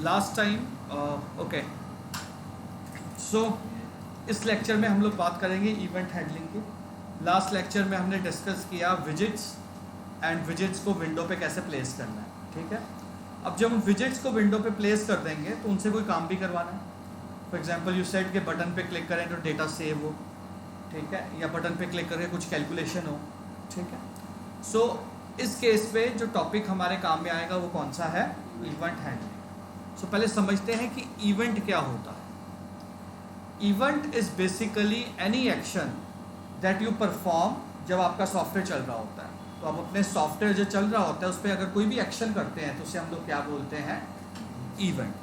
Last time okay, सो इस lecture में हम लोग बात करेंगे इवेंट हैंडलिंग की। लास्ट लेक्चर में हमने डिस्कस किया विजिट्स एंड विजिट्स को विंडो पे कैसे प्लेस करना है, ठीक है। अब जब हम विजिट्स को विंडो पे प्लेस कर देंगे तो उनसे कोई काम भी करवाना है। फॉर एग्जांपल यू सेट के बटन पे क्लिक करें तो डेटा सेव हो, ठीक है, या बटन पे क्लिक करके कुछ कैलकुलेशन हो, ठीक है। सो इस केस पे जो टॉपिक हमारे काम में आएगा वो कौन सा है, इवेंट हैंडलिंग। सो पहले समझते हैं कि इवेंट क्या होता है। Event is basically any action that you perform जब आपका सॉफ्टवेयर चल रहा होता है। तो आप अपने सॉफ्टवेयर जो चल रहा होता है उस पर अगर कोई भी एक्शन करते हैं तो उसे हम लोग क्या बोलते हैं, इवेंट।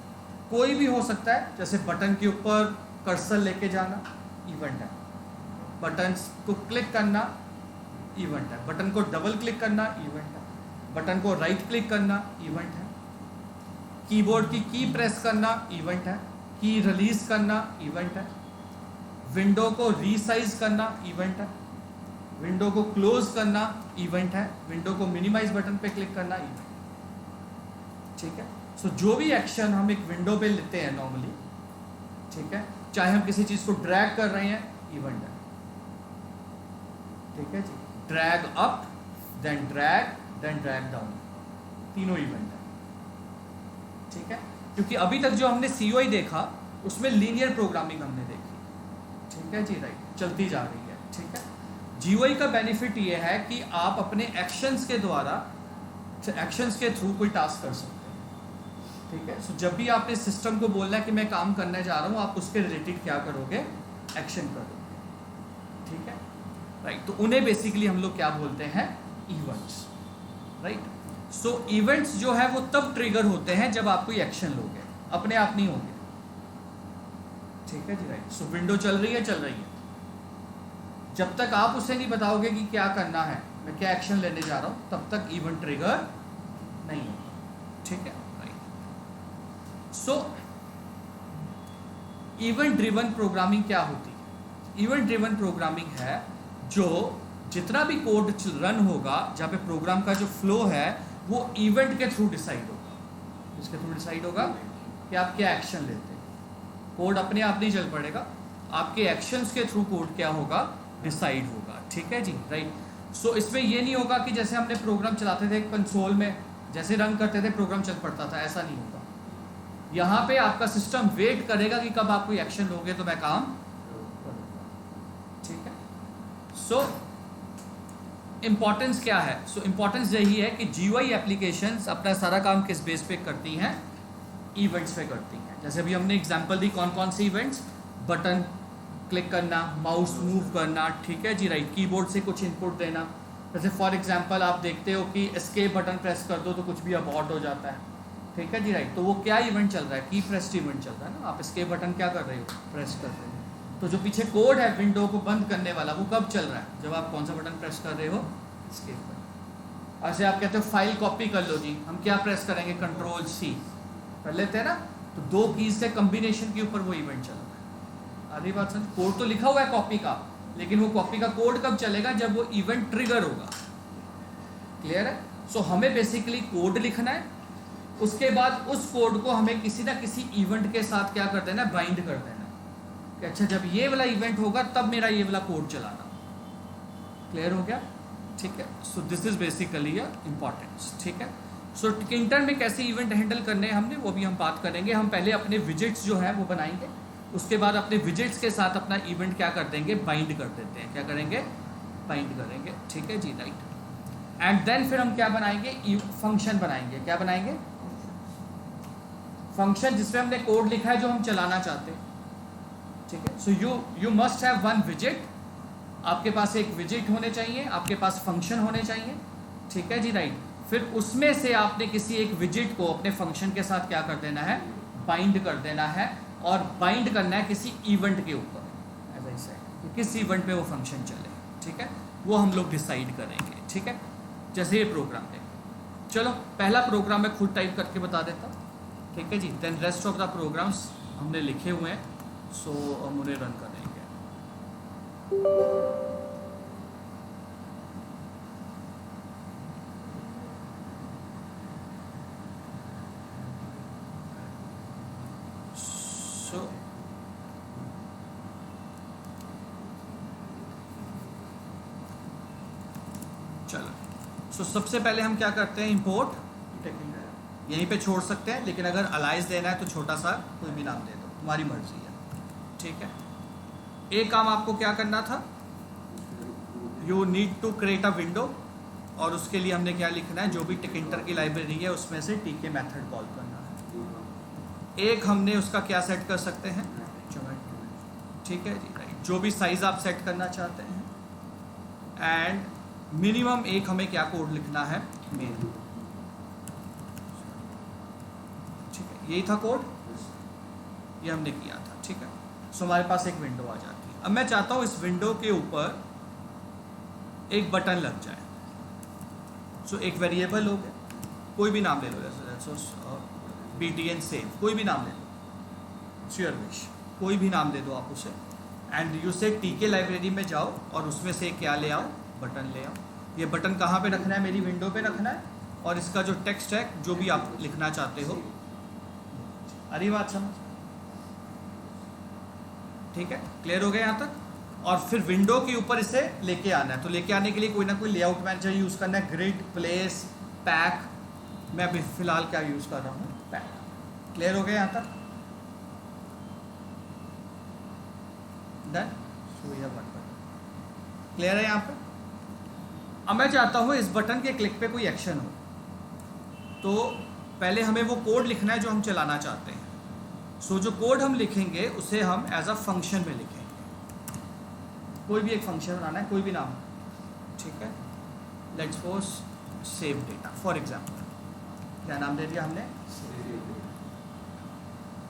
कोई भी हो सकता है, जैसे बटन के ऊपर कर्सर लेके जाना इवेंट है, बटन को क्लिक करना इवेंट है, बटन को डबल क्लिक करना इवेंट है, बटन को राइट क्लिक करना इवेंट है, कीबोर्ड की की प्रेस करना इवेंट है, की रिलीज करना इवेंट है, विंडो को रीसाइज करना इवेंट है, विंडो को क्लोज करना इवेंट है, विंडो को मिनिमाइज बटन पे क्लिक करना इवेंट, ठीक है। सो जो भी एक्शन हम एक विंडो पे लेते हैं नॉर्मली, ठीक है, चाहे हम किसी चीज को ड्रैग कर रहे हैं इवेंट है, ठीक है जी। Drag up then drag down, तीनों इवेंट है, ठीक है। क्योंकि अभी तक जो हमने सीओई देखा उसमें लीनियर प्रोग्रामिंग हमने देखी, ठीक है जी, राइट, चलती जा रही है, ठीक है। जीओई का बेनिफिट ये है कि आप अपने एक्शंस के द्वारा, एक्शंस के थ्रू कोई टास्क कर सकते हैं, ठीक है। सो जब भी आपने सिस्टम को बोलना है कि मैं काम करने जा रहा हूँ, आप उसके रिलेटेड क्या करोगे, एक्शन करोगे, ठीक है, राइट। तो उन्हें बेसिकली हम लोग क्या बोलते हैं, इवेंट्स, राइट। सो इवेंट्स जो है वो तब ट्रिगर होते हैं जब आप कोई एक्शन लोगे, अपने आप नहीं होगे, ठीक है जी, राइट। सो विंडो चल रही है, जब तक आप उसे नहीं बताओगे कि क्या करना है, मैं क्या एक्शन लेने जा रहा हूं, तब तक इवेंट ट्रिगर नहीं होगा, ठीक है, राइट। सो इवेंट ड्रिवन प्रोग्रामिंग क्या होती है? इवेंट ड्रिवन प्रोग्रामिंग है जो जितना भी कोड रन होगा, जहाँ पे प्रोग्राम का जो फ्लो है वो इवेंट के थ्रू डिसाइड होगा। इसके थ्रू डिसाइड होगा कि आप क्या एक्शन लेते हैं। कोड अपने आप नहीं चल पड़ेगा, आपके एक्शंस के थ्रू कोड क्या होगा, डिसाइड होगा, ठीक है जी, राइट। सो इसमें ये नहीं होगा कि जैसे हमने प्रोग्राम चलाते थे कंसोल में, जैसे रन करते थे प्रोग्राम चल पड़ता था, ऐसा नहीं होगा। यहाँ पे आपका सिस्टम वेट करेगा कि कब आप कोई एक्शन लोगे तो मैं काम करूँगा, ठीक है। सो इंपॉर्टेंस क्या है? सो इंपॉर्टेंस यही है कि जीयूआई एप्लीकेशंस अपना सारा काम किस बेस पे करती हैं, इवेंट्स पे करती हैं। जैसे अभी हमने एग्जांपल दी, कौन कौन से इवेंट्स, बटन क्लिक करना, माउस मूव करना, ठीक है जी, राइट, कीबोर्ड से कुछ इनपुट देना। जैसे फॉर एग्जांपल आप देखते हो कि एस्केप बटन प्रेस कर दो तो कुछ भी अबॉर्ट हो जाता है, ठीक है जी, राइट। तो वो क्या इवेंट चल रहा है, की प्रेस्ड इवेंट चल रहा है ना। आप एस्केप बटन क्या कर रहे हो, प्रेस कर रहे हो। तो जो पीछे कोड है विंडो को बंद करने वाला, वो कब चल रहा है, जब आप कौन सा बटन प्रेस कर रहे हो, एस्केप बटन। ऐसे आप कहते हो फाइल कॉपी कर लो जी, हम क्या प्रेस करेंगे, कंट्रोल सी कर लेते हैं ना। तो दो कीज से कॉम्बिनेशन के ऊपर वो इवेंट चल रहा है। आधी बात समझ, कोड तो लिखा हुआ है कॉपी का, लेकिन वो कॉपी का कोड कब चलेगा, जब वो इवेंट ट्रिगर होगा। क्लियर है? सो हमें बेसिकली कोड लिखना है, उसके बाद उस कोड को हमें किसी ना किसी इवेंट के साथ क्या कर देना, बाइंड कर देना कि अच्छा जब ये वाला इवेंट होगा तब मेरा ये वाला कोड चलाना। क्लियर हो गया? ठीक है। So this is basically importance, ठीक है। सो किंटर में कैसे इवेंट हैंडल करने हैं हमने, वो भी हम बात करेंगे। हम पहले अपने विजिट्स जो है वो बनाएंगे, उसके बाद अपने विजिट्स के साथ अपना इवेंट क्या कर देंगे, बाइंड कर देते हैं। क्या करेंगे, बाइंड करेंगे, ठीक है जी, राइट। एंड देन फिर हम क्या बनाएंगे, फंक्शन बनाएंगे। क्या बनाएंगे, फंक्शन जिसमें हमने कोड लिखा है जो हम चलाना चाहते हैं, ठीक है। So you must have one visit, आपके पास एक विजिट होने चाहिए, आपके पास फंक्शन होने चाहिए, ठीक है जी, राइट। फिर उसमें से आपने किसी एक विजिट को अपने फंक्शन के साथ क्या कर देना है, बाइंड कर देना है, और बाइंड करना है किसी इवेंट के ऊपर, ऐसा ही है, किस इवेंट में वो फंक्शन चले, ठीक है। वो हम लोग डिसाइड करेंगे, ठीक है। जैसे ये प्रोग्राम है, चलो पहला प्रोग्राम मैं खुद टाइप करके बता देता हूँ, ठीक है जी। Then rest of the programs हमने लिखे हुए हैं, सो हम उन्हें रन करेंगे। सो चलो, सो सबसे पहले हम क्या करते हैं, इंपोर्ट यहीं पे छोड़ सकते हैं, लेकिन अगर अलाइज देना है तो छोटा सा कोई भी नाम दे दो, तुम्हारी मर्जी है, ठीक है। एक काम आपको क्या करना था, you need to create a window, और उसके लिए हमने क्या लिखना है, जो भी टिकिंटर की लाइब्रेरी है उसमें से टीके मेथड कॉल करना है। एक हमने उसका क्या सेट कर सकते हैं, ठीक है जी, राइट, जो भी साइज आप सेट करना चाहते हैं, एंड मिनिमम एक हमें क्या कोड लिखना है, मेन, ठीक है, यही था कोड, ये हमने किया था, ठीक है। सो हमारे पास एक विंडो आ जाती है। अब मैं चाहता हूँ इस विंडो के ऊपर एक बटन लग जाए। सो एक वेरिएबल हो गया, कोई भी नाम ले लो, जैसे BTN सेव, कोई भी नाम ले लो, श्योर विश, कोई भी नाम दे दो आप उसे, एंड यू से टीके लाइब्रेरी में जाओ और उसमें से क्या ले आओ, बटन ले आओ। ये बटन कहाँ पे रखना है, मेरी विंडो पे रखना है, और इसका जो टेक्स्ट है जो भी आप लिखना चाहते हो, अरे बात समझ, ठीक है, क्लियर हो गया यहाँ तक। और फिर विंडो के ऊपर इसे लेके आना है, तो लेके आने के लिए कोई ना कोई लेआउट मैनेजर यूज़ करना है, ग्रिड, प्लेस, पैक, मैं अभी फिलहाल क्या यूज़ कर रहा हूँ, पैक। क्लियर हो गया यहाँ तक, डन, क्लियर है यहाँ पे। अब मैं चाहता हूँ इस बटन के क्लिक पे कोई एक्शन हो, तो पहले हमें वो कोड लिखना है जो हम चलाना चाहते हैं। सो जो कोड हम लिखेंगे उसे हम एज अ फंक्शन में लिखेंगे, कोई भी एक फंक्शन बनाना है, कोई भी नाम, ठीक है। Let's suppose save data for example, क्या नाम दे दिया हमने,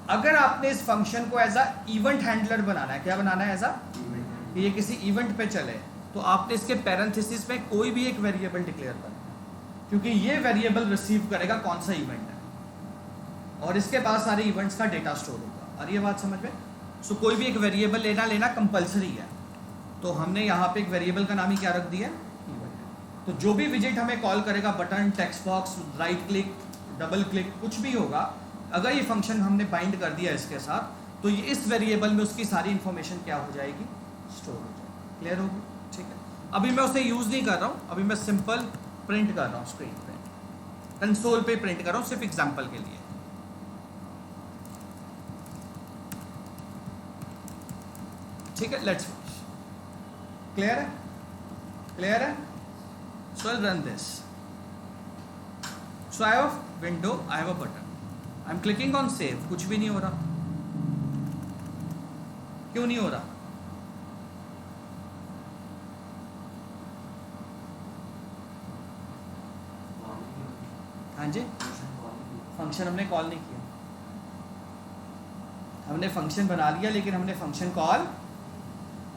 अगर आपने इस फंक्शन को एज अ इवेंट हैंडलर बनाना है, क्या बनाना है, एज अ, ये किसी इवेंट पे चले, तो आपने इसके पैरेंथेसिस में कोई भी एक वेरिएबल डिक्लेयर करना है, क्योंकि ये वेरिएबल रिसीव करेगा कौन सा इवेंट है, और इसके पास सारे इवेंट्स का डेटा स्टोर होगा। और ये बात समझ में, सो कोई भी एक वेरिएबल लेना कंपलसरी है, तो हमने यहाँ पे एक वेरिएबल का नाम ही क्या रख दिया, इवेंट। तो जो भी विजिट हमें कॉल करेगा, button, text box, right click, double click, कुछ भी होगा, अगर ये फंक्शन हमने बाइंड कर दिया इसके साथ, तो ये इस वेरिएबल में उसकी सारी इंफॉर्मेशन क्या हो जाएगी, स्टोर हो जाएगी। क्लियर होगी, ठीक है। अभी मैं उसे यूज़ नहीं कर रहा हूँ, अभी मैं सिंपल प्रिंट कर रहा हूँ स्क्रीन पे, कंसोल पे प्रिंट कर रहा हूँ सिर्फ एग्जाम्पल के लिए, ठीक है। लेट्स क्लियर है, क्लियर है। So I run this, so I have window, I have a button, I am clicking on save, कुछ भी नहीं हो रहा, क्यों नहीं हो रहा, हाँ जी, फंक्शन हमने कॉल नहीं किया, हमने फंक्शन बना लिया लेकिन हमने फंक्शन कॉल,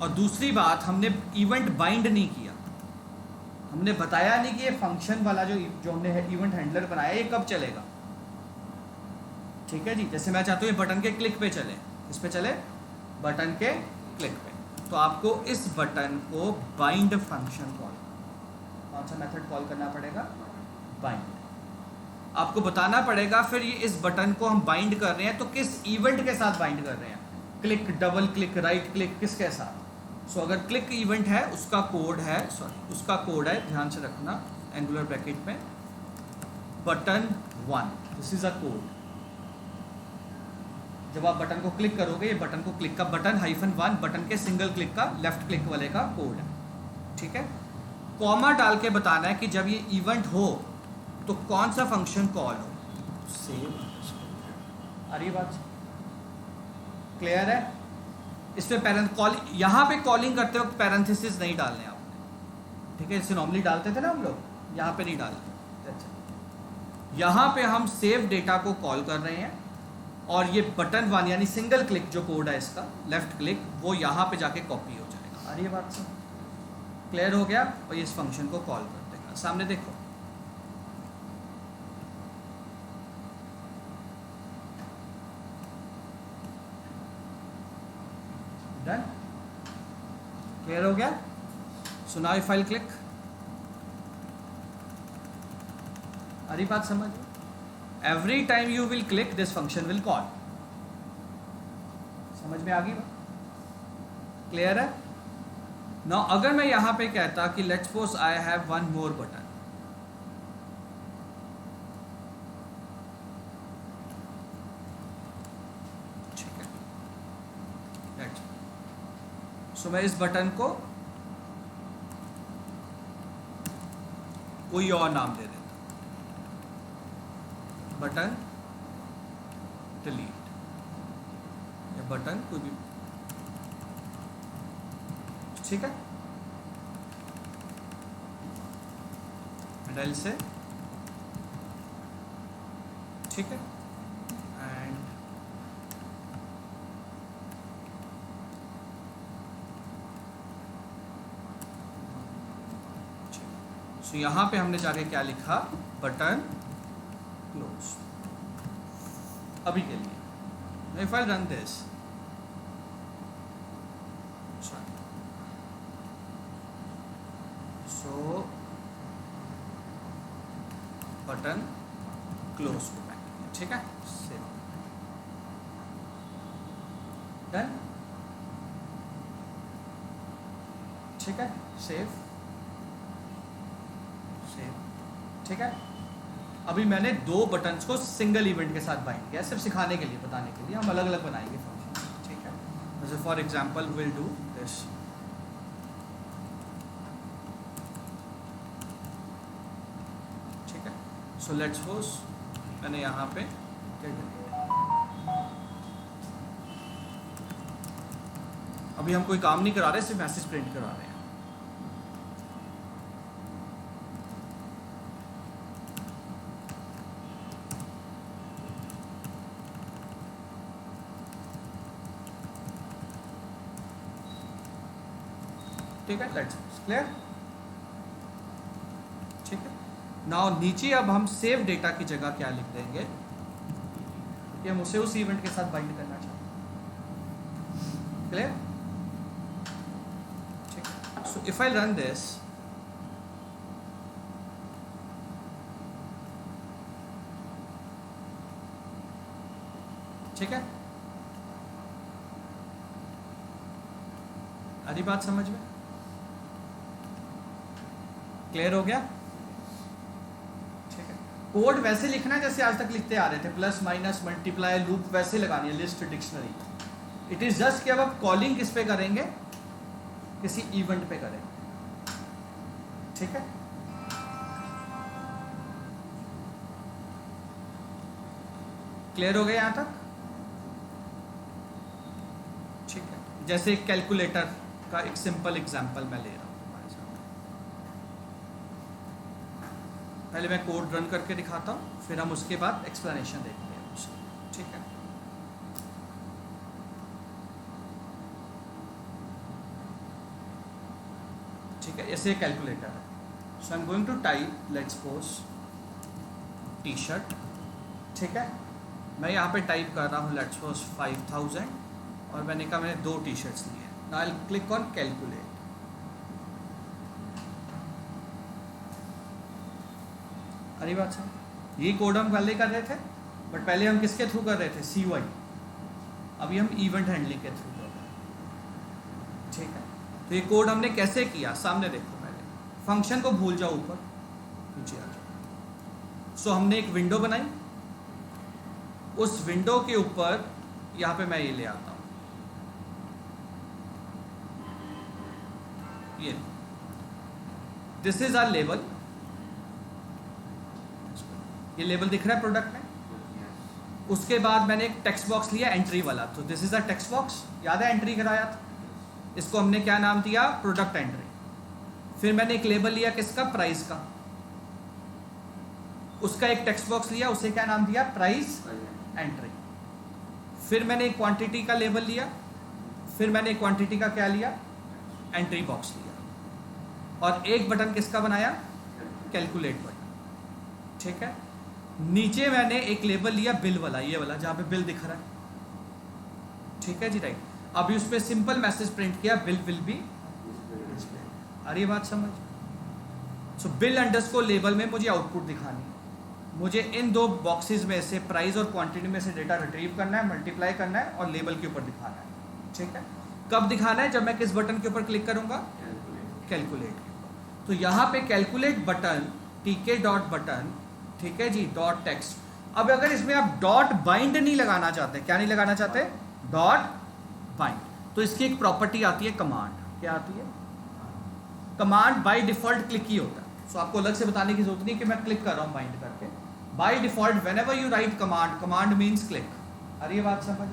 और दूसरी बात हमने इवेंट बाइंड नहीं किया, हमने बताया नहीं कि ये फंक्शन वाला जो हमने इवेंट हैंडलर बनाया ये कब चलेगा, ठीक है जी। जैसे मैं चाहता हूँ ये बटन के क्लिक पे चले, किस पे चले, बटन के क्लिक पे, तो आपको इस बटन को बाइंड फंक्शन कॉल, कौन सा मेथड कॉल करना पड़ेगा, बाइंड, आपको बताना पड़ेगा फिर ये इस बटन को हम बाइंड कर रहे हैं तो किस इवेंट के साथ बाइंड कर रहे हैं, click, double click, right click, किसके साथ। सो अगर क्लिक इवेंट है उसका कोड है, सॉरी उसका कोड है, ध्यान से रखना, एंगुलर ब्रैकेट में button 1, this is a code. जब आप बटन को क्लिक करोगे, ये बटन को क्लिक का बटन -1 बटन के सिंगल क्लिक का, लेफ्ट क्लिक वाले का कोड है, ठीक है। कॉमा डाल के बताना है कि जब ये इवेंट हो तो कौन सा फंक्शन कॉल हो, सेव। अरे बात क्लियर है। इस पे पैरेंट कॉल, यहाँ पे कॉलिंग करते वक्त पैरेंथेसिस नहीं डालने आपने, ठीक है, इसे नॉर्मली डालते थे ना हम लोग, यहाँ पे नहीं डालते। यहाँ पे हम सेव डेटा को कॉल कर रहे हैं, और ये बटन 1 यानी सिंगल क्लिक जो कोड है इसका, लेफ्ट क्लिक, वो यहाँ पे जाके कॉपी हो जाएगा। अरे बात से क्लियर हो गया। और ये इस फंक्शन को कॉल कर देगा, सामने देखो, डन, क्लियर हो गया। So now if I click, अरे बात समझ, every time you will click this function will call, समझ में आ गई बात? क्लियर है ना? अगर मैं यहाँ पे कहता कि let's suppose I have one more button, ठीक है, सो मैं इस बटन को कोई और नाम दे देता, बटन डिलीट, या बटन कोई भी, ठीक है, एंड से, ठीक है, एंड सो यहाँ पे हमने जाके क्या लिखा, बटन क्लोज। अभी के लिए if I run this, so button close हो गया, ठीक है, सेव डन, ठीक है, सेव, ठीक है। अभी मैंने दो बटन्स को सिंगल इवेंट के साथ बाइंड किया, सिर्फ सिखाने के लिए, बताने के लिए, हम अलग अलग बनाएंगे फंक्शन, ठीक है। जैसे for example will do this, ठीक है। सो लेट्स सपोज मैंने यहाँ पे अभी हम कोई काम नहीं करा रहे, सिर्फ मैसेज प्रिंट करा रहे हैं, ठीक है, लेट्स क्लियर, ठीक है। नाउ नीचे अब हम सेव डेटा की जगह क्या लिख देंगे कि हम उसे उस इवेंट के साथ बाइंड करना चाहते हैं, क्लियर, ठीक है। So if I run this, ठीक है, आधी बात समझ में, क्लियर हो गया, ठीक है। कोड वैसे लिखना है जैसे आज तक लिखते आ रहे थे, प्लस माइनस मल्टीप्लाई लूप वैसे लगानी है, list dictionary. It is just कि अब आप कॉलिंग किस पे करेंगे, किसी इवेंट पे करेंगे, ठीक है। क्लियर हो गया यहां तक, ठीक है। जैसे कैलकुलेटर का एक सिंपल एग्जांपल मैं ले रहा हूं, पहले मैं कोड रन करके दिखाता हूँ, फिर हम उसके बाद एक्सप्लेनेशन देखते हैं उसकी, ठीक है। ठीक है, ऐसे कैलकुलेटर है, so I am going to type let's suppose T shirt, ठीक है। मैं यहाँ पे टाइप कर रहा हूँ लेट्स सपोज 5000, और मैंने कहा मैंने 2 टी शर्ट्स लिए, now I will click on calculate. अरे बात सर, यही कोड हम पहले कर रहे थे, बट पहले हम किसके थ्रू कर रहे थे, CY, अभी हम इवेंट हैंडलिंग के थ्रू कर रहे हैं, ठीक है। तो ये कोड हमने कैसे किया, सामने देखो, पहले फंक्शन को भूल जाओ, ऊपर नीचे आ जाओ। सो हमने एक विंडो बनाई, उस विंडो के ऊपर यहाँ पे मैं ये ले आता हूँ, ये दिस इज आवर लेबल, ये लेबल दिख रहा है प्रोडक्ट में। उसके बाद मैंने एक टेक्स्ट बॉक्स लिया एंट्री वाला, तो this is a text box, याद है एंट्री कराया था, इसको हमने क्या नाम दिया, प्रोडक्ट एंट्री। फिर मैंने एक लेबल लिया किसका, प्राइस का, उसका एक टेक्स्ट बॉक्स लिया, उसे क्या नाम दिया, प्राइस एंट्री। फिर मैंने एक क्वांटिटी का लेबल लिया, फिर मैंने एक क्वांटिटी का क्या लिया, एंट्री बॉक्स लिया, और एक बटन किसका बनाया, कैलकुलेट बटन, ठीक है। नीचे मैंने एक लेबल लिया बिल वाला, ये वाला जहाँ पे बिल दिख रहा है, ठीक है जी, राइट। अभी उस पर सिंपल मैसेज प्रिंट किया, बिल विल बी डिस्प्ले। आ रही है बात समझ? सो बिल अंडरस्कोर लेबल में मुझे आउटपुट दिखानी है, मुझे इन दो बॉक्सेस में से प्राइस और क्वांटिटी में से डेटा रिट्रीव करना है, मल्टीप्लाई करना है और लेबल के ऊपर दिखाना है। ठीक है, कब दिखाना है? जब मैं किस बटन के ऊपर क्लिक करूंगा? कैलकुलेट के ऊपर। तो यहाँ पे कैलकुलेट बटन, टीके डॉट बटन, ठीक है जी, डॉट टेक्स्ट। अब अगर इसमें आप डॉट बाइंड नहीं लगाना चाहते, क्या नहीं लगाना चाहते? डॉट बाइंड, तो इसकी एक प्रॉपर्टी आती है कमांड। क्या आती है? कमांड बाय डिफॉल्ट क्लिक ही होता है, सो आपको अलग से बताने की जरूरत नहीं कि मैं क्लिक कर रहा हूँ बाइंड करके। By default whenever you write command, command means click. आ रही है बात समझ?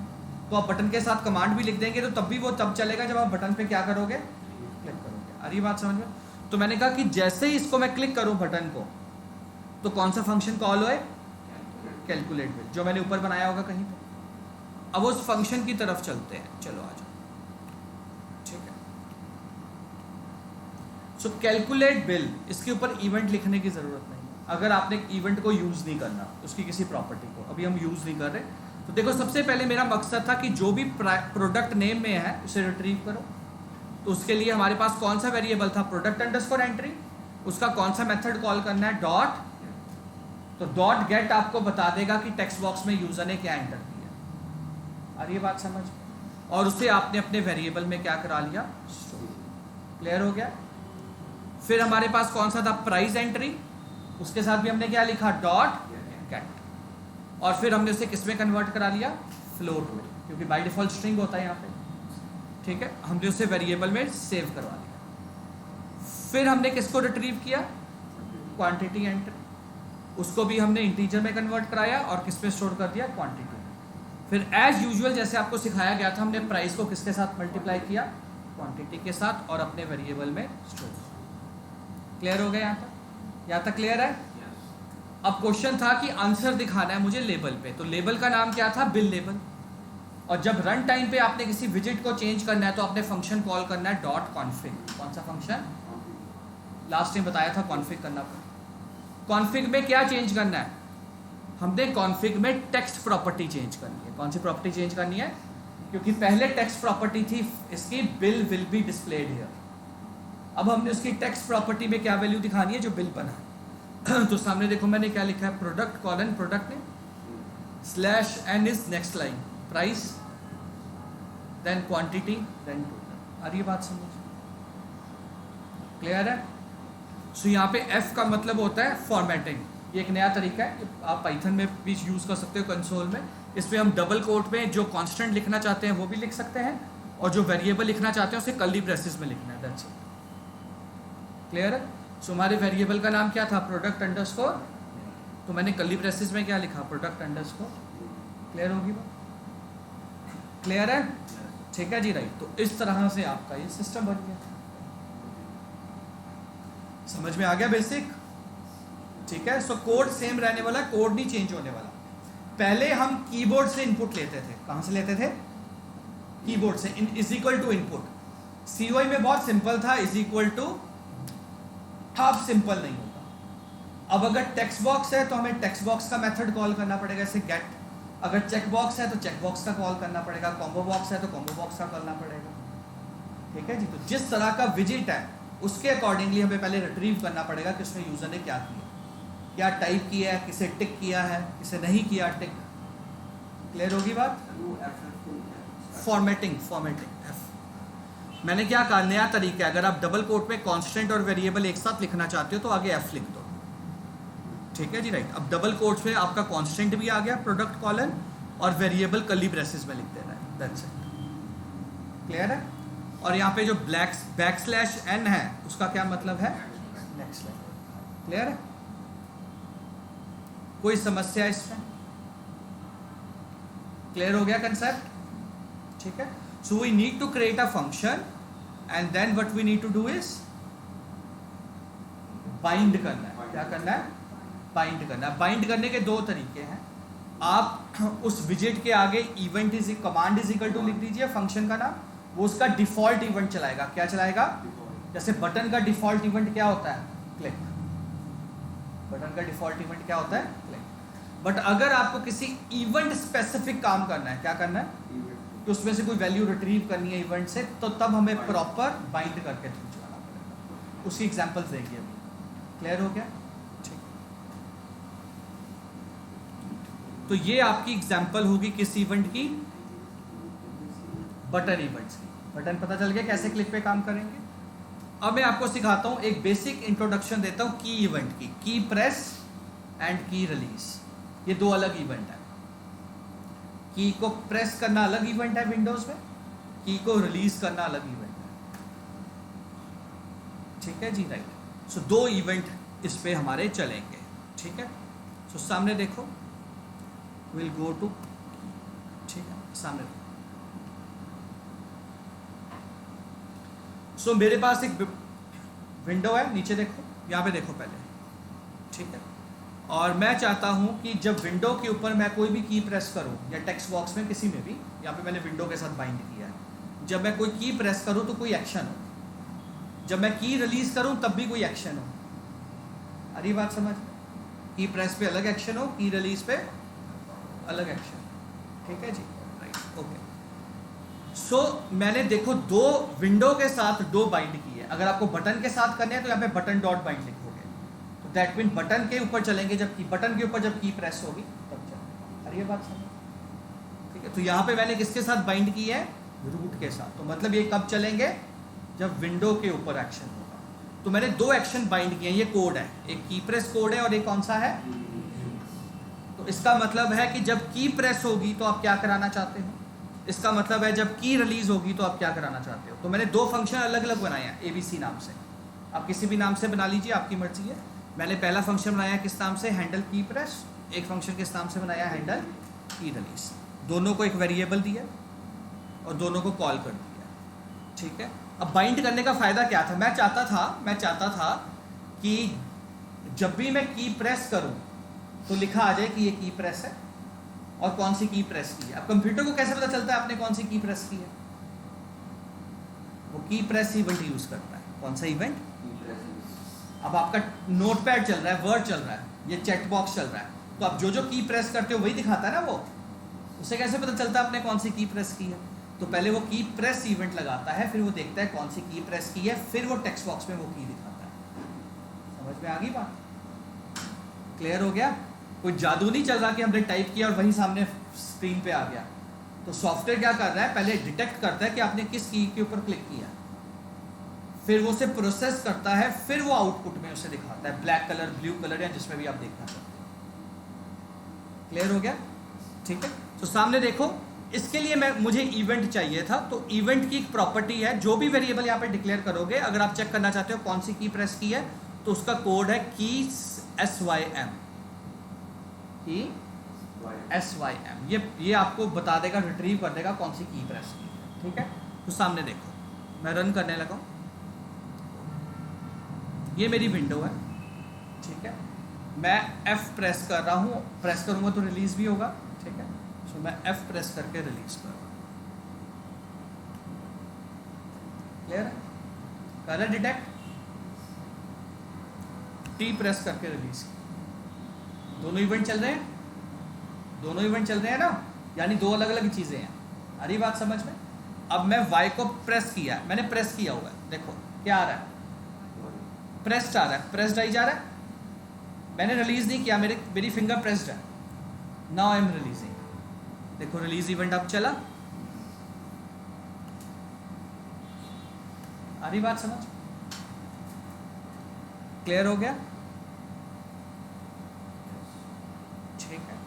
तो आप बटन के साथ कमांड भी लिख देंगे तो तब भी वो तब चलेगा जब आप बटन पे क्या करोगे? क्लिक करोगे। आ रही है बात समझ में? तो मैंने कहा कि जैसे ही इसको मैं क्लिक करूं बटन को, तो कौन सा फंक्शन कॉल होए? कैलकुलेट बिल, जो मैंने ऊपर बनाया होगा कहीं पे। अब उस फंक्शन की तरफ चलते हैं, चलो आ जाओ। ठीक है, सो कैलकुलेट बिल, इसके ऊपर इवेंट लिखने की जरूरत नहीं। अगर आपने इवेंट को यूज नहीं करना, उसकी किसी प्रॉपर्टी को अभी हम यूज नहीं कर रहे, तो देखो सबसे पहले मेरा मकसद था कि जो भी प्रोडक्ट नेम में है उसे रिट्रीव करो। तो उसके लिए हमारे पास कौन सा वेरिएबल था? Product underscore entry. उसका कौन सा मेथड कॉल करना है? डॉट। तो डॉट गेट आपको बता देगा कि टेक्स्ट बॉक्स में यूजर ने क्या एंटर किया। आ रही है बात समझ? और उसे आपने अपने वेरिएबल में क्या करा लिया? स्टोर। क्लियर हो गया? फिर हमारे पास कौन सा था? Price entry. उसके साथ भी हमने क्या लिखा? Dot gate. और फिर हमने उसे किस में कन्वर्ट करा लिया? फ्लोट में, क्योंकि बाय डिफॉल्ट स्ट्रिंग होता है यहाँ पे। ठीक है, हमने उसे वेरिएबल में सेव करवा लिया। फिर हमने किसको रिट्रीव किया? Quantity entry. उसको भी हमने इंटीजर में कन्वर्ट कराया और किस पे स्टोर कर दिया? क्वांटिटी। फिर एज यूजुअल जैसे आपको सिखाया गया था, हमने प्राइस को किसके साथ मल्टीप्लाई किया? क्वांटिटी के साथ, और अपने वेरिएबल में स्टोर। क्लियर हो गया यहाँ तक? यहाँ तक क्लियर है? अब क्वेश्चन था कि आंसर दिखाना है मुझे लेबल पे, तो लेबल का नाम क्या था? Bill label. और जब रन टाइम पे आपने किसी विजिट को चेंज करना है तो आपने फंक्शन कॉल करना है डॉट कॉन्फिग। कौन सा फंक्शन? लास्ट टाइम बताया था कॉन्फिग करना। कॉन्फिग में क्या चेंज करना है? हमने कॉन्फिग में टेक्स्ट प्रॉपर्टी चेंज करनी है। कौन सी प्रॉपर्टी चेंज करनी है? क्योंकि पहले टेक्स्ट प्रॉपर्टी थी इसकी, bill will be displayed here. अब हमने उसकी टेक्स्ट प्रॉपर्टी में क्या वैल्यू दिखानी है? जो बिल बना है। तो सामने देखो मैंने क्या लिखा है? Product colon product name slash n is next line, price, then quantity, then total. आ रही है बात समझ? क्लियर है? सो यहाँ पे एफ का मतलब होता है फॉर्मेटिंग। ये एक नया तरीका है, आप पाइथन में भी यूज कर सकते हो कंसोल में। इसमें हम डबल कोट में जो कांस्टेंट लिखना चाहते हैं वो भी लिख सकते हैं, और जो वेरिएबल लिखना चाहते हैं उसे कर्ली ब्रेसेस में लिखना है। That's it. क्लियर है? सो हमारे वेरिएबल का नाम क्या था? Product underscore. तो मैंने कर्ली ब्रेसेस में क्या लिखा? Product underscore. क्लियर होगी बात? क्लियर है? ठीक है जी, राइट। तो इस तरह से आपका ये सिस्टम बन गया। समझ में आ गया बेसिक? ठीक है, सो कोड सेम रहने वाला, कोड नहीं चेंज होने वाला। पहले हम कीबोर्ड से इनपुट लेते थे। कहां से लेते थे? कीबोर्ड से। Is equal to input. COI में बहुत सिंपल था, इज इक्वल टू। अब सिंपल नहीं होगा। अब अगर टेक्स्ट बॉक्स है तो हमें टेक्स्ट बॉक्स का मेथड कॉल करना पड़ेगा, जैसे गेट। अगर चेक बॉक्स है तो चेक बॉक्स का कॉल करना पड़ेगा, कॉम्बो बॉक्स है तो कॉम्बो बॉक्स का करना पड़ेगा। ठीक है जी, तो जिस तरह का विजिट है उसके अकॉर्डिंगली हमें पहले रिट्रीव करना पड़ेगा कि उसमें यूजर ने क्या किया, क्या टाइप किया है, किसे टिक किया है, किसे नहीं किया टिक। क्लियर होगी बात? फॉर्मेटिंग। मैंने क्या कहा? नया तरीका है। अगर आप डबल कोट में कांस्टेंट और वेरिएबल एक साथ लिखना चाहते हो तो आगे एफ लिख दो। ठीक है जी, राइट। अब डबल कोट्स में आपका कांस्टेंट भी आ गया, प्रोडक्ट कॉलन, और वेरिएबल कर्ली ब्रेसेस में लिख देना है। That's it. क्लियर है? और यहाँ पे जो बैकस्लैश एन है उसका क्या मतलब है? Next line. क्लियर है? कोई समस्या इसमें? क्लियर हो गया कंसेप्ट? ठीक है, so we need to create a function and then what we need to do is bind करना है। क्या करना है? बाइंड करना है। बाइंड करने के दो तरीके हैं। आप उस विजिट के आगे event is command is equal to लिख दीजिए फंक्शन का नाम, वो उसका डिफॉल्ट इवेंट चलाएगा। क्या चलाएगा? जैसे बटन का डिफॉल्ट इवेंट क्या होता है? क्लिक। बटन का डिफॉल्ट इवेंट क्या होता है? क्लिक। बट अगर आपको किसी इवेंट स्पेसिफिक काम करना है, क्या करना है? कि उसमें से कोई वैल्यू रिट्रीव करनी है इवेंट से, तो तब हमें प्रॉपर बाइंड करके थ्रू चलाना पड़ेगा। उसकी एग्जांपल्स देखिए अभी। क्लियर हो गया? ठीक। तो ये आपकी एग्जांपल होगी किस इवेंट की? बटन इवेंट्स की। बटन पता चल गया कैसे क्लिक पे काम करेंगे। अब मैं आपको सिखाता हूँ, एक बेसिक इंट्रोडक्शन देता हूँ की इवेंट की। की प्रेस एंड की रिलीज, ये दो अलग इवेंट है। की को प्रेस करना अलग इवेंट है विंडोज में, की को रिलीज करना अलग इवेंट है। ठीक है जी, राइट। सो दो इवेंट इस पे हमारे चलेंगे। ठीक है, सो सामने देखो, विल गो टू, ठीक है सामने देखो। सो मेरे पास एक विंडो है, नीचे देखो, यहाँ पे देखो पहले, ठीक है। और मैं चाहता हूँ कि जब विंडो के ऊपर मैं कोई भी की प्रेस करूँ, या टेक्स्ट बॉक्स में किसी में भी, यहाँ पे मैंने विंडो के साथ बाइंड किया है, जब मैं कोई की प्रेस करूँ तो कोई एक्शन हो, जब मैं की रिलीज करूँ तब भी कोई एक्शन हो। अरे बात समझ, की प्रेस पे अलग एक्शन हो, की रिलीज पे अलग एक्शन। ठीक है जी, राइट, ओके। सो मैंने देखो दो विंडो के साथ दो बाइंड किए। अगर आपको बटन के साथ करने हैं तो यहाँ पे बटन डॉट बाइंड लिखोगे, तो दैट मीन बटन के ऊपर चलेंगे, जब बटन के ऊपर जब की प्रेस होगी तब चलेंगे। अरे ये बात समझ, ठीक है। तो यहाँ पे मैंने किसके साथ बाइंड की है, रूट के साथ। तो मतलब ये कब चलेंगे, जब विंडो के ऊपर एक्शन होगा। तो मैंने दो एक्शन बाइंड किए हैं, ये कोड है, एक की प्रेस कोड है और एक कौन सा है। तो इसका मतलब है कि जब की प्रेस होगी तो आप क्या कराना चाहते हो, इसका मतलब है जब की रिलीज होगी तो आप क्या कराना चाहते हो। तो मैंने दो फंक्शन अलग अलग बनाए हैं ABC नाम से, आप किसी भी नाम से बना लीजिए, आपकी मर्जी है। मैंने पहला फंक्शन बनाया किस नाम से, हैंडल की प्रेस, एक फंक्शन किस नाम से बनाया, हैंडल की रिलीज। दोनों को एक वेरिएबल दिया और दोनों को कॉल कर दिया। ठीक है, अब बाइंड करने का फायदा क्या था, मैं चाहता था कि जब भी मैं की प्रेस करूं तो लिखा आ जाए कि ये की प्रेस है और कौन सी की प्रेस की है। अब कंप्यूटर को कैसे पता चलता है आपने कौन सी की प्रेस की है, वो की प्रेस इवेंट यूज करता है। कौन सा इवेंट, अब आपका नोटपैड चल रहा है, वर्ड चल रहा है, ये चैट बॉक्स चल रहा है, तो आप जो जो की प्रेस करते हो वही दिखाता है ना वो, उसे कैसे पता चलता है आपने कौन सी की प्रेस की है। तो पहले वो की प्रेस इवेंट लगाता है, फिर वो देखता है कौन सी की प्रेस की है, फिर वो टेक्स्ट बॉक्स में वो की दिखाता है। समझ में आ गई बात, क्लियर हो गया। कोई जादू नहीं चल रहा कि हमने टाइप किया और वहीं सामने स्क्रीन पे आ गया। तो सॉफ्टवेयर क्या कर रहा है, पहले डिटेक्ट करता है कि आपने किस की के ऊपर क्लिक किया, फिर वो उसे प्रोसेस करता है, फिर वो आउटपुट में उसे दिखाता है, ब्लैक कलर, ब्लू कलर, या जिसमें भी आप देखना चाहते हैं। क्लियर हो गया, ठीक है। तो सामने देखो, इसके लिए मुझे इवेंट चाहिए था, तो इवेंट की एक प्रॉपर्टी है, जो भी वेरिएबल यहाँ पे डिक्लेयर करोगे, अगर आप चेक करना चाहते हो कौन सी की प्रेस की है, तो उसका कोड है की SYM, की SYM। ये आपको बता देगा, रिट्रीव कर देगा कौन सी की प्रेस की है। ठीक है, तो सामने देखो, मैं रन करने लगा हूँ, ये मेरी विंडो है। ठीक है, मैं F प्रेस कर रहा हूँ, प्रेस करूँगा तो रिलीज भी होगा। ठीक है, तो मैं F प्रेस करके रिलीज कर रहा हूँ। क्लियर है, कर रहा डिटेक्ट, T प्रेस करके रिलीज, दोनों इवेंट चल रहे हैं, दोनों इवेंट चल रहे हैं ना, यानी दो अलग अलग चीज़ें हैं। अरे बात समझ में। अब मैं Y को प्रेस किया, मैंने प्रेस किया हुआ है, देखो क्या आ रहा है, प्रेस्ड आ रहा है, प्रेस्ड आई जा रहा है। मैंने रिलीज नहीं किया, मेरी फिंगर प्रेस्ड है, नाउ आई एम रिलीजिंग। देखो रिलीज इवेंट अब चला। आ रही बात समझ, क्लियर हो गया, ठीक है।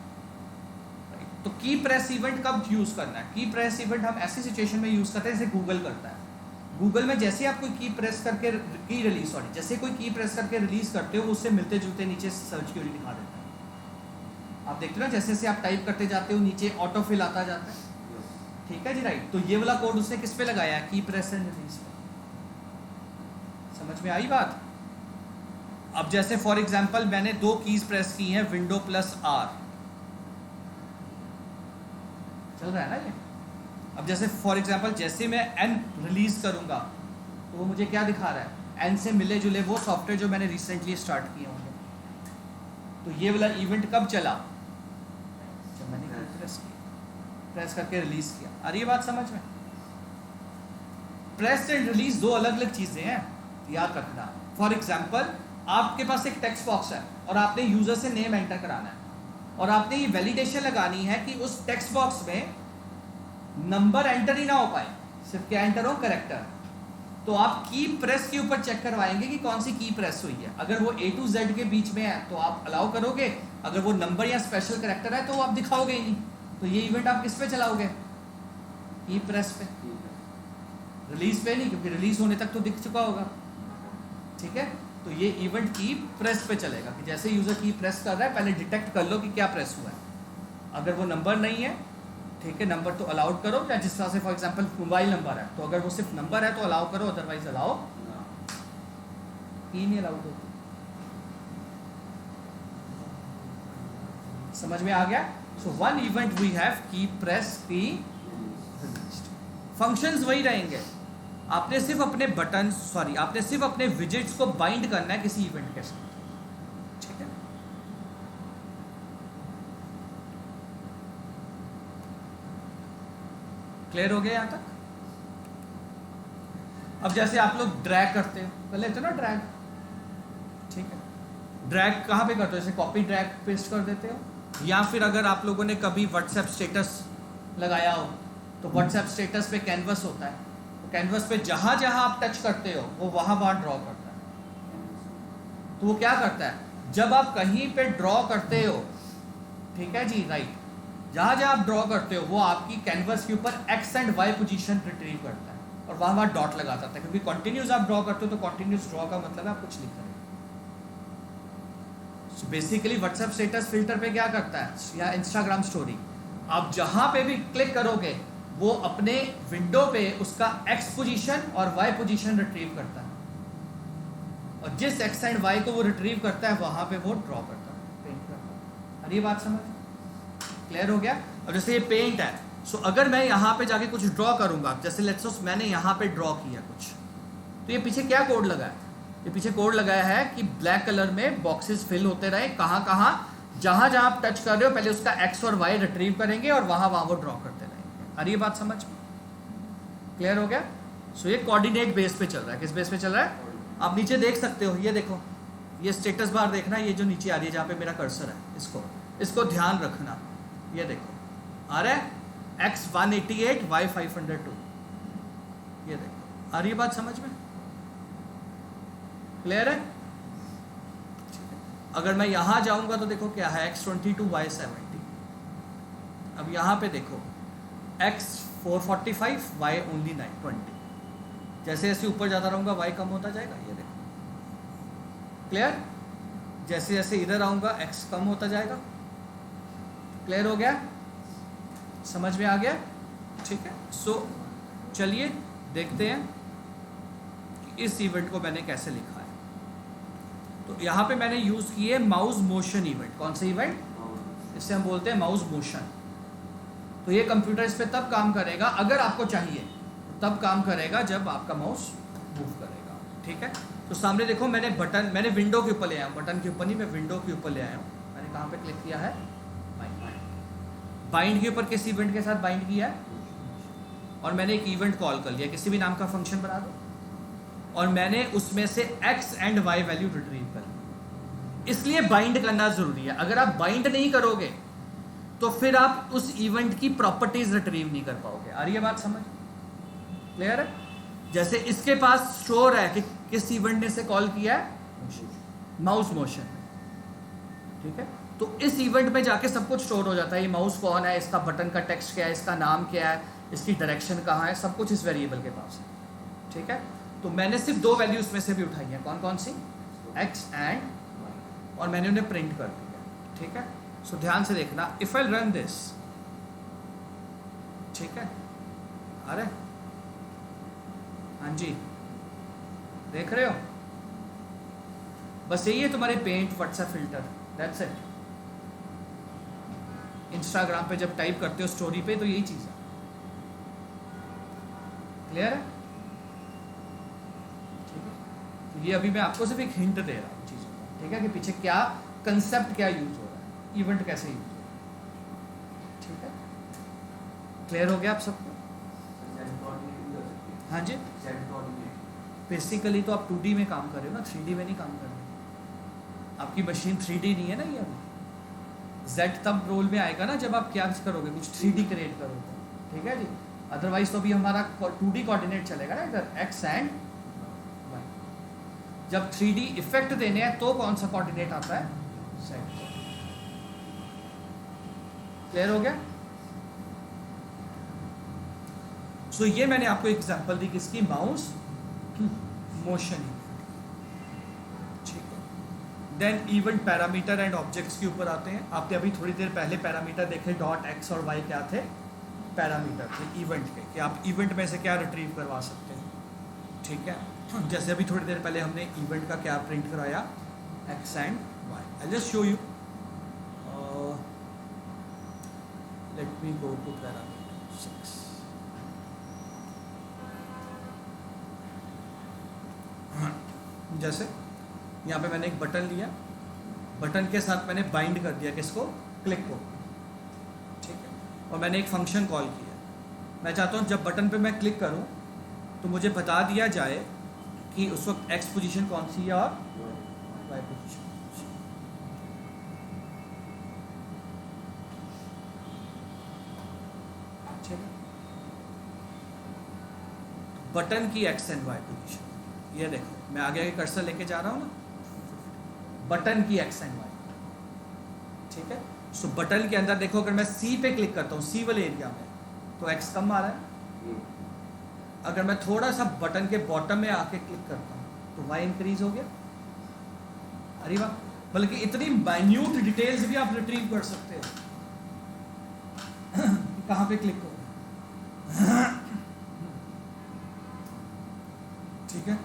तो की प्रेस इवेंट कब यूज करना है, की प्रेस इवेंट हम ऐसी सिचुएशन में यूज करते हैं जैसे गूगल करता है। गूगल में जैसे आप कोई की प्रेस करके जैसे कोई की प्रेस करके रिलीज करते हो, उससे मिलते जुलते नीचे सर्च क्वेरी दिखा देता है। आप देखते हो ना, जैसे जैसे आप टाइप करते जाते हो नीचे ऑटो फिल आता जाता है। ठीक है जी, राइट। तो ये वाला कोड उसने किस पे लगाया है, की प्रेस एंड रिलीज पे। समझ में आई बात। अब जैसे फॉर एग्जांपल मैंने दो कीज प्रेस की हैं, विंडो प्लस R, चल रहा है ना ये। अब जैसे फॉर एग्जांपल जैसे मैं N रिलीज करूंगा तो वो मुझे क्या दिखा रहा है, N से मिले जुले वो सॉफ्टवेयर जो मैंने रिसेंटली स्टार्ट किए होंगे। तो ये वाला इवेंट कब चला, जब मैंने प्रेस किया, प्रेस करके रिलीज किया। अरे ये बात समझ में। प्रेस एंड रिलीज दो अलग अलग चीजें हैं, याद रखना। फॉर एग्जाम्पल आपके पास एक टेक्स्ट बॉक्स है और आपने यूजर से नेम एंटर कराना है, और आपने ये वैलिडेशन लगानी है कि उस टेक्स्ट बॉक्स में नंबर एंटर ही ना हो पाए, सिर्फ क्या एंटर हो, करेक्टर, तो आप की प्रेस के ऊपर चेक करवाएंगे कि कौन सी की प्रेस हुई है। अगर वो A to Z के बीच में है तो आप अलाउ करोगे, अगर वो नंबर या स्पेशल करेक्टर है तो वो आप दिखाओगे ही नहीं। तो ये इवेंट आप किस पे चलाओगे, की प्रेस पे, रिलीज पे नहीं, क्योंकि रिलीज होने तक तो दिख चुका होगा। ठीक है, तो ये इवेंट की प्रेस पे चलेगा कि जैसे यूजर की प्रेस कर रहा है पहले डिटेक्ट कर लो कि क्या प्रेस हुआ है। अगर वो नंबर नहीं है, ठीक है, नंबर तो अलाउड करो, या जिस तरह से फॉर एग्जांपल मोबाइल नंबर है तो अगर वो सिर्फ नंबर है तो अलाउ करो, अदरवाइज अलाउ की नहीं अलाउड होती। समझ में आ गया? So one event we have key press key released. Functions वही रहेंगे, आपने सिर्फ अपने बटन आपने सिर्फ अपने विजेट्स को बाइंड करना है किसी इवेंट के साथ। ठीक है, क्लियर हो गया यहां तक? अब जैसे आप लोग ड्रैग करते हो, कर लेते हो ना ड्रैग, ठीक है, ड्रैग कहाँ पे करते हो, जैसे कॉपी ड्रैग पेस्ट कर देते हो, या फिर अगर आप लोगों ने कभी व्हाट्सएप स्टेटस लगाया हो तो व्हाट्सएप स्टेटस पे कैनवस होता है, तो कैनवस पे जहां जहां आप टच करते हो वो वहां वहां ड्रॉ करता है। तो वो क्या करता है, जब आप कहीं पे ड्रॉ करते हो, ठीक है जी, राइट, जहां जहां आप ड्रॉ करते हो वो आपकी कैनवस के ऊपर x and y position retrieve करता है और वहां वहां डॉट लगा देता है, क्योंकि कंटिन्यूस आप ड्रॉ करते हो तो कंटिन्यूस ड्रॉ का मतलब है आप कुछ लिख रहे हो। So basically WhatsApp status filter पे क्या करता है, या इंस्टाग्राम स्टोरी, आप जहां पे भी क्लिक करोगे वो अपने विंडो पे उसका एक्स पोजीशन और वाई पोजीशन रिट्रीव करता है, और जिस एक्स एंड वाई को वो रिट्रीव करता है वहां पे वो ड्रॉ करता है, पेंट करता है। अरे ये बात समझ क्लियर हो गया? और जैसे ये पेंट है, सो अगर मैं यहाँ पे जाके कुछ ड्रॉ करूंगा, जैसे लेट्स सपोज मैंने यहाँ पे ड्रॉ किया कुछ, तो ये पीछे क्या कोड लगा है, ये पीछे कोड लगाया है कि ब्लैक कलर में बॉक्सेस फिल होते रहे, कहाँ कहाँ, जहां जहां आप टच कर रहे हो पहले उसका एक्स और वाई रिट्रीव करेंगे और वहां वहां वो ड्रॉ करते रहेंगे। अरे ये बात समझ में क्लियर हो गया? सो ये कोऑर्डिनेट बेस पे चल रहा है। किस बेस पे चल रहा है? आप नीचे देख सकते हो, ये देखो, ये स्टेटस बार देखना, ये जो नीचे आ रही है जहाँ पे मेरा कर्सर है, इसको ध्यान रखना, ये देखो आ रहा है x 188 y 502, ये देखो, आ रही है बात समझ में? क्लियर है? अगर मैं यहां जाऊंगा तो देखो क्या है, x 22 y 70, अब यहां पे देखो x 445 y ओनली 920, जैसे जैसे ऊपर जाता रहूंगा y कम होता जाएगा, ये देखो क्लियर, जैसे जैसे इधर आऊंगा x कम होता जाएगा। क्लियर हो गया? समझ में आ गया? ठीक है, सो चलिए देखते हैं कि इस इवेंट को मैंने कैसे लिखा है। तो यहाँ पे मैंने यूज किए माउस मोशन इवेंट। कौन सा इवेंट? इससे हम बोलते हैं माउस मोशन। तो ये कंप्यूटर इस पे तब काम करेगा, अगर आपको चाहिए तब काम करेगा जब आपका माउस मूव करेगा। ठीक है, तो सामने देखो मैंने बटन, मैंने विंडो के ऊपर ले आया हूँ, बटन के ऊपर नहीं, मैं विंडो के ऊपर ले आया हूँ। मैंने कहाँ पे क्लिक किया है? बाइंड के ऊपर किस इवेंट के साथ बाइंड किया है, और मैंने एक इवेंट कॉल कर लिया, किसी भी नाम का फंक्शन बना दो, और मैंने उसमें से x and y value retrieve कर ली। इसलिए बाइंड करना जरूरी है। अगर आप बाइंड नहीं करोगे तो फिर आप उस इवेंट की प्रॉपर्टीज रिट्रीव नहीं कर पाओगे। आ रही है बात समझ? क्लियर है? जैसे इसके पास स्टोर है कि किस इवेंट ने से कॉल किया है, माउस मोशन, ठीक है, तो इस इवेंट में जाके सब कुछ स्टोर हो जाता है। ये माउस कौन है, इसका बटन का टेक्स्ट क्या है, इसका नाम क्या है, इसकी डायरेक्शन कहाँ है, सब कुछ इस वेरिएबल के पास है। ठीक है, तो मैंने सिर्फ दो वैल्यूज में से भी उठाई है। कौन कौन सी? x एंड, और मैंने उन्हें प्रिंट कर दिया। ठीक है, सो ध्यान से देखना, इफ आई रन दिस, ठीक है, अरे हाँ जी, देख रहे हो? बस यही है तुम्हारे paint WhatsApp filter, that's it. Instagram पे जब टाइप करते हो स्टोरी पे तो यही चीज है। क्लियर है? ठीक है, तो ये अभी मैं आपको सिर्फ एक हिंट दे रहा हूँ चीजों का, ठीक है, कि पीछे क्या कंसेप्ट, क्या यूज हो रहा है, इवेंट कैसे यूज हो रहा है। ठीक है, क्लियर हो गया आप सबको? हाँ जी, बेसिकली तो आप 2D में काम कर रहे हो ना, 3D में नहीं काम कर रहे। आपकी मशीन 3D नहीं है ना ये अभी। Z तब रोल में आएगा ना जब आप क्या करोगे, कुछ 3D क्रिएट करोगे। ठीक है जी। अदरवाइज तो अभी हमारा 2D कोऑर्डिनेट चलेगा ना इधर x एंड y। जब 3D इफेक्ट देने हैं तो कौन सा कोऑर्डिनेट आता है, z। क्लियर हो गया। सो ये मैंने आपको एग्जांपल दी किसकी, माउस मोशन। ठीक है। Then event parameter and objects के ऊपर आते हैं। आपने अभी थोड़ी देर पहले पैरामीटर देखे, डॉट एक्स और वाई क्या थे, पैरामीटर थे इवेंट के, कि आप इवेंट में से क्या रिट्रीव करवा सकते हैं। ठीक है। जैसे अभी थोड़ी देर पहले हमने इवेंट का क्या प्रिंट कराया, x and y. I just show you, let me go to parameter 6। जैसे यहाँ पे मैंने एक बटन लिया, बटन के साथ मैंने बाइंड कर दिया किसको, क्लिक को। ठीक है। और मैंने एक फंक्शन कॉल किया। मैं चाहता हूँ जब बटन पे मैं क्लिक करूँ तो मुझे बता दिया जाए कि उस वक्त एक्स पोजीशन कौन सी है और वाई पोजीशन। ठीक है। बटन की एक्स एंड वाई पोजीशन, ये देखो मैं आगे कर्सर लेके जा रहा हूँ ना, बटन की एक्स एंड वाई। ठीक है। सो बटन के अंदर देखो, अगर मैं सी पे क्लिक करता हूँ, सी वाले एरिया में, तो एक्स कम आ रहा है। अगर मैं थोड़ा सा बटन के बॉटम में आके क्लिक करता हूँ तो वाई इंक्रीज हो गया। अरे वाह, बल्कि इतनी माइन्यूट डिटेल्स भी आप रिट्रीव कर सकते हो। कहाँ पे क्लिक हो, ठीक है।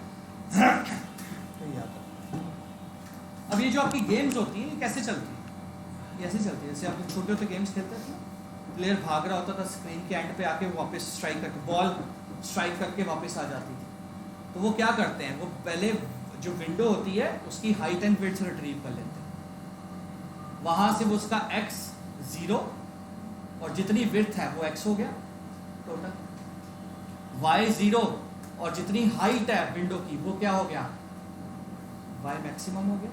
अब ये जो आपकी गेम्स होती हैं, ये कैसे चलती है, ये ऐसे चलती है जैसे आप छोटे होते गेम्स खेलते थे ना, प्लेयर भाग रहा होता था, स्क्रीन के एंड पे आके वापस स्ट्राइक करके, बॉल स्ट्राइक करके वापस आ जाती थी। तो वो क्या करते हैं, वो पहले जो विंडो होती है उसकी हाइट एंड विड्थ रिट्रीव कर लेते हैं। वहाँ से वो उसका x 0 और जितनी विड्थ है वो x हो गया टोटल, y 0 और जितनी हाइट है विंडो की वो क्या हो गया, y मैक्सिमम हो गया।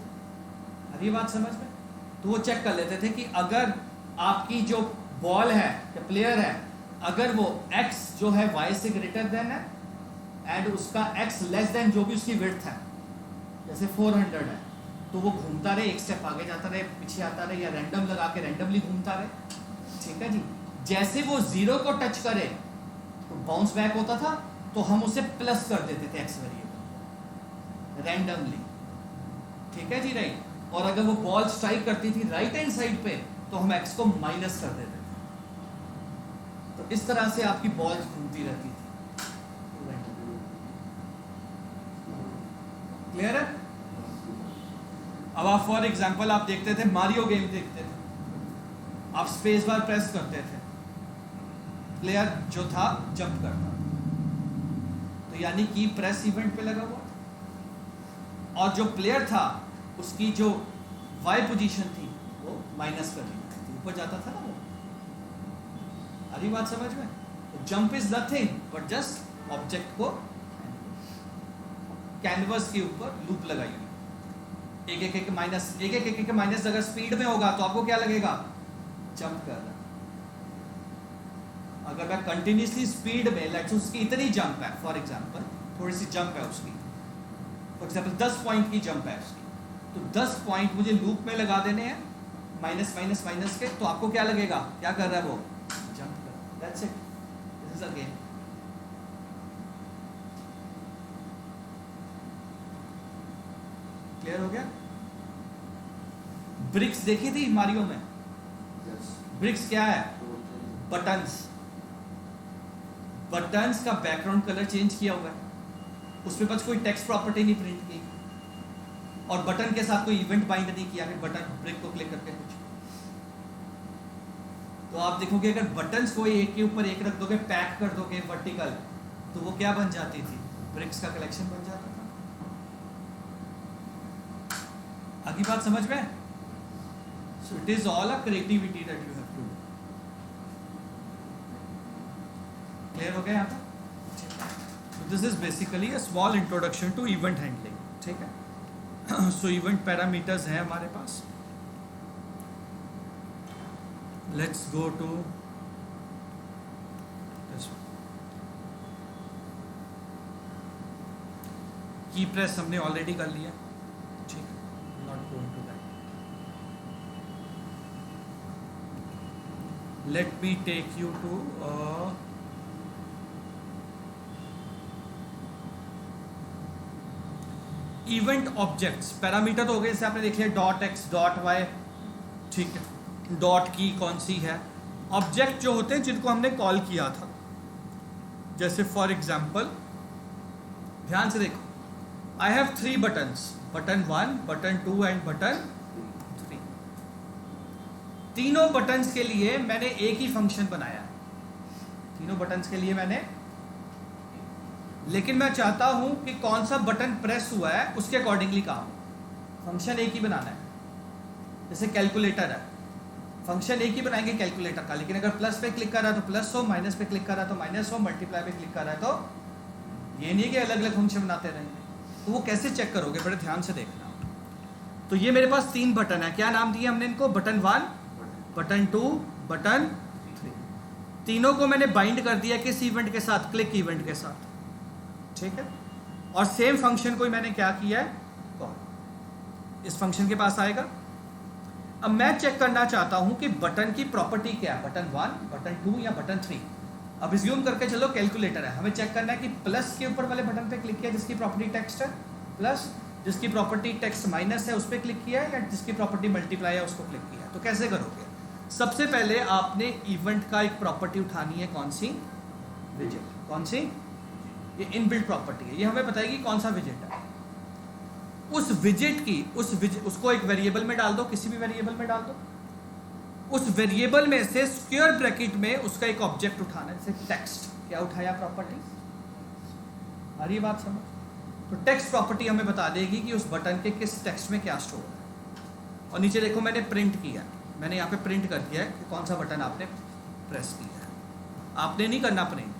अरे बात समझ में। तो वो चेक कर लेते थे कि अगर आपकी जो बॉल है या प्लेयर है, अगर वो x जो है y से ग्रेटर देन है एंड उसका x लेस देन जो भी उसकी विड्थ है, जैसे 400 है, तो वो घूमता रहे, एक स्टेप आगे जाता रहे, पीछे आता रहे, या रैंडम लगा के रैंडमली घूमता रहे। ठीक है जी। जैसे वो 0 को टच करे तो बाउंस बैक होता था, तो हम उसे प्लस कर देते थे x वेरिएबल रैंडमली। ठीक है जी, राइट। और अगर वो बॉल स्ट्राइक करती थी राइट हैंड साइड पे तो हम x को माइनस कर देते थे। तो इस तरह से आपकी बॉल घूमती रहती थी। क्लियर है। अब आप फॉर एग्जांपल आप देखते थे, मारियो गेम देखते थे, आप स्पेस बार प्रेस करते थे, प्लेयर जो था जंप करता, तो यानी कि प्रेस इवेंट पे लगा हुआ, और जो प्लेयर था उसकी जो वाई पोजीशन थी वो माइनस कर दी, ऊपर जाता था ना वो। अभी बात समझ में। तो jump is nothing but just object को कैनवस के ऊपर लूप लगाइए, एक माइनस अगर स्पीड में होगा तो आपको क्या लगेगा, जंप कर रहा। अगर मैं कंटिन्यूसली स्पीड में, लेट्स उसकी इतनी जंप है, फॉर एग्जांपल थोड़ी सी जंप है उसकी, फॉर एग्जांपल 10 पॉइंट की जंप है उसकी, तो 10 पॉइंट मुझे लूप में लगा देने हैं माइनस माइनस माइनस के, तो आपको क्या लगेगा, क्या कर रहा है वो, जंप कर रहा है। That's it, this is a game. Clear हो गया। ब्रिक्स देखी थी मारियो में, ब्रिक्स क्या है, बटन्स। बटन्स का बैकग्राउंड कलर चेंज किया हुआ है, उसमें बस कोई टेक्स्ट प्रॉपर्टी नहीं प्रिंट की, और बटन के साथ कोई इवेंट बाइंड नहीं किया कि बटन ब्रिक को क्लिक करके कुछ। तो आप देखोगे अगर बटन्स को एक के ऊपर एक रख दोगे, पैक कर दोगे वर्टिकल, तो वो क्या बन जाती थी, ब्रिक्स का कलेक्शन बन जाता था। आगे बात समझ में। So it is all a creativity that you have to do. Clear हो गया यहाँ पर। This is basically a small introduction to event handling. ठीक है। सो इवेंट पैरामीटर्स हैं हमारे पास। Let's go to key press हमने ऑलरेडी कर लिया, ठीक है, not going to that. Let me take you to event objects. Parameter तो हो गए, जैसे आपने देख लिया डॉट एक्स डॉट वाई, ठीक है, डॉट की कौन सी है. ऑब्जेक्ट जो होते हैं जिनको हमने कॉल किया था, जैसे फॉर एग्जाम्पल ध्यान से देखो, I have 3 buttons, button 1, button 2 and button 3. तीनों बटन्स के लिए मैंने एक ही फंक्शन बनाया, तीनों बटन्स के लिए मैंने, लेकिन मैं चाहता हूं कि कौन सा बटन प्रेस हुआ है उसके अकॉर्डिंगली काम. फंक्शन एक ही बनाना है. जैसे कैलकुलेटर है, फंक्शन एक ही बनाएंगे कैलकुलेटर का, लेकिन अगर प्लस पे क्लिक कर रहा है तो प्लस हो, माइनस पे क्लिक कर रहा है तो माइनस हो, मल्टीप्लाई पे क्लिक कर रहा है तो ये नहीं कि अलग अलग फंक्शन बनाते रहेंगे. तो वो कैसे चेक करोगे, बड़े ध्यान से देखना. तो ये मेरे पास 3 बटन है, क्या नाम दिया हमने इनको, बटन 1, बटन 2, बटन 3. तीनों को मैंने बाइंड कर दिया किस इवेंट के साथ, क्लिक इवेंट के साथ, ठीक है. और सेम फंक्शन को मैंने क्या किया है, कॉल, इस फंक्शन के पास आएगा. अब मैं चेक करना चाहता हूं कि बटन की प्रॉपर्टी क्या है, बटन 1, बटन 2 या बटन 3. अब इज्यूम करके चलो कैलकुलेटर है, हमें चेक करना है कि प्लस के ऊपर वाले बटन पे क्लिक किया जिसकी प्रॉपर्टी टेक्स्ट है, प्लस जिसकी प्रॉपर्टी टेक्स्ट माइनस है उस पर क्लिक किया है, या जिसकी प्रॉपर्टी मल्टीप्लाई है उसको क्लिक किया है. तो कैसे करोगे, सबसे पहले आपने इवेंट का एक प्रॉपर्टी उठानी है, कौन सी, विजेट. कौन सी, ये इनबिल्ट प्रॉपर्टी है, ये हमें बताएगी कौन सा विजेट है. उस विजेट की उसको एक वेरिएबल में डाल दो, किसी भी वेरिएबल में डाल दो. उस वेरिएबल में से स्क्वायर ब्रैकेट में उसका एक ऑब्जेक्ट उठाना है, जैसे टेक्स्ट. क्या उठाया, प्रॉपर्टी. आ रही बात समझ. तो टेक्स्ट प्रॉपर्टी हमें बता देगी कि उस बटन के किस टेक्स्ट में क्या स्टोर है. और नीचे देखो मैंने प्रिंट किया, मैंने यहाँ पे प्रिंट कर दिया है कि कौन सा बटन आपने प्रेस किया है. आपने नहीं करना प्रिंट,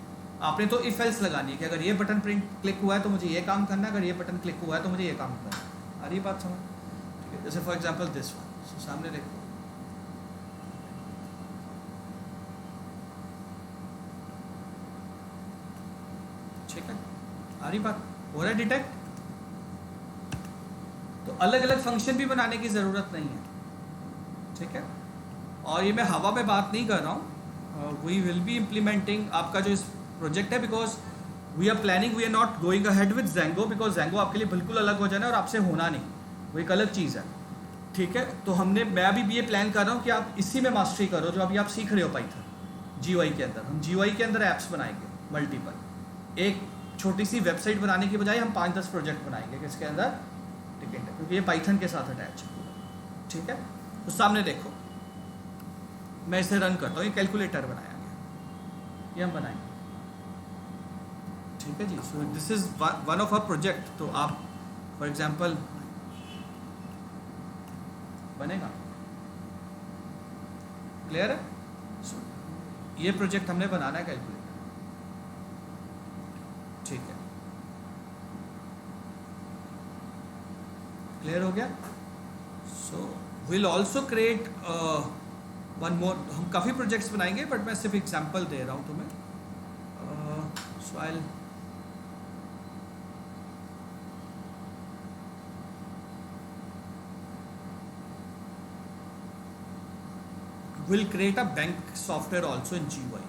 आपने तो इफ एल्स लगानी है कि अगर ये बटन प्रिंट क्लिक हुआ है तो मुझे ये काम करना है, अगर ये बटन क्लिक हुआ है तो मुझे ये काम करना है. आ रही बात समझ, ठीक है. जैसे फॉर एग्जांपल दिस वन, सामने देखो, ठीक है. आ रही बात, हो रहा है डिटेक्ट. तो अलग अलग फंक्शन भी बनाने की ज़रूरत नहीं है, ठीक है. और ये मैं हवा में बात नहीं कर रहा हूँ, वी विल बी इम्प्लीमेंटिंग आपका जो इस प्रोजेक्ट है, because we are planning, we are not going ahead with Django, because Django आपके लिए बिल्कुल अलग हो जाना है और आपसे होना नहीं, वो एक अलग चीज़ है, ठीक है. तो मैं अभी ये प्लान कर रहा हूँ कि आप इसी में मास्टरी करो जो अभी आप सीख रहे हो पाइथन. GUI के अंदर, हम GUI के अंदर ऐप्स बनाएंगे मल्टीपल. एक छोटी सी वेबसाइट बनाने की बजाय हम 5-10 प्रोजेक्ट बनाएंगे किसके अंदर, टिकट है, क्योंकि ये पाइथन के साथ अटैच है, ठीक है. तो सामने देखो, मैं इसे रन करता हूँ, ये कैलकुलेटर बनाया गया, ये हम बनाएंगे, ठीक है जी. So this is one of our project. तो आप फॉर एग्जांपल बनेगा, क्लियर है. सो ये प्रोजेक्ट हमने बनाना है कैलकुलेटर, ठीक है. क्लियर हो गया. So will also create one more. हम काफ़ी प्रोजेक्ट्स बनाएंगे बट मैं सिर्फ एग्जांपल दे रहा हूँ तुम्हें. So I will create a bank software also in GUI.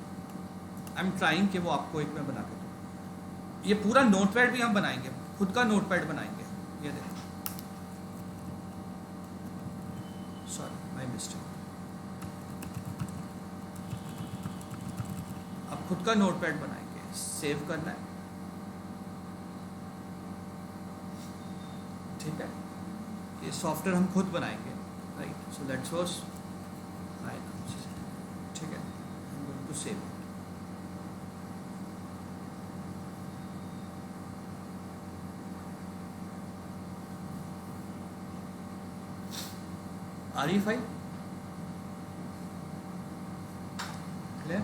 I am trying कि वो आपको एक में बना के दूँ. ये पूरा नोटपैड भी हम बनाएंगे, खुद का नोटपैड बनाएंगे. ये देखो, सॉरी माय मिस्टेक. अब खुद का नोटपैड बनाएंगे, सेव करना है, ठीक है. ये सॉफ्टवेयर हम खुद बनाएंगे, राइट. सो लेट्स सपोज, ठीक है, टू सेव. आ रही फाइल, क्लियर,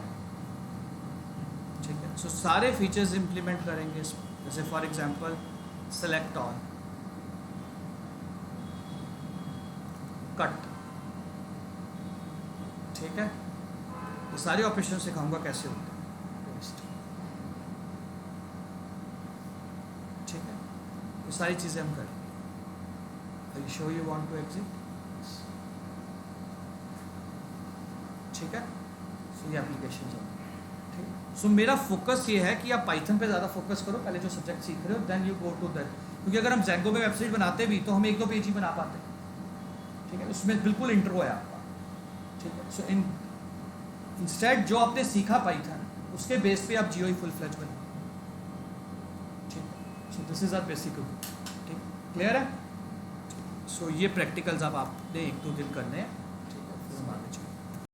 ठीक है. सो सारे फीचर्स इंप्लीमेंट करेंगे इसमें, जैसे for example select all, cut, ठीक है. ये सारे ऑपरेशन सिखाऊंगा कैसे होते हैं, ठीक है. ये सारी चीज़ें हम करेंगे। Are you sure you want to exit? ठीक है, सो ये एप्लीकेशन है। ठीक, सो मेरा फोकस ये है कि आप पाइथन पे ज़्यादा फोकस करो पहले जो सब्जेक्ट सीख रहे हो, then you go to that. क्योंकि अगर हम Django में वेबसाइट बनाते भी तो हम 1-2 पेज ही बना पाते हैं। ठीक है, उसमें बिल्कुल इंट्रो है आपका। ठीक है, सो इंस्टेड जो आपने सीखा पाइथन, उसके बेस पे आप GUI फुल फ्लेज बनाओ। ठीक है, so this is our basic. ठीक, क्लियर है? सो ये प्रैक्टिकल्स अब आपने 1-2 दिन करने हैं।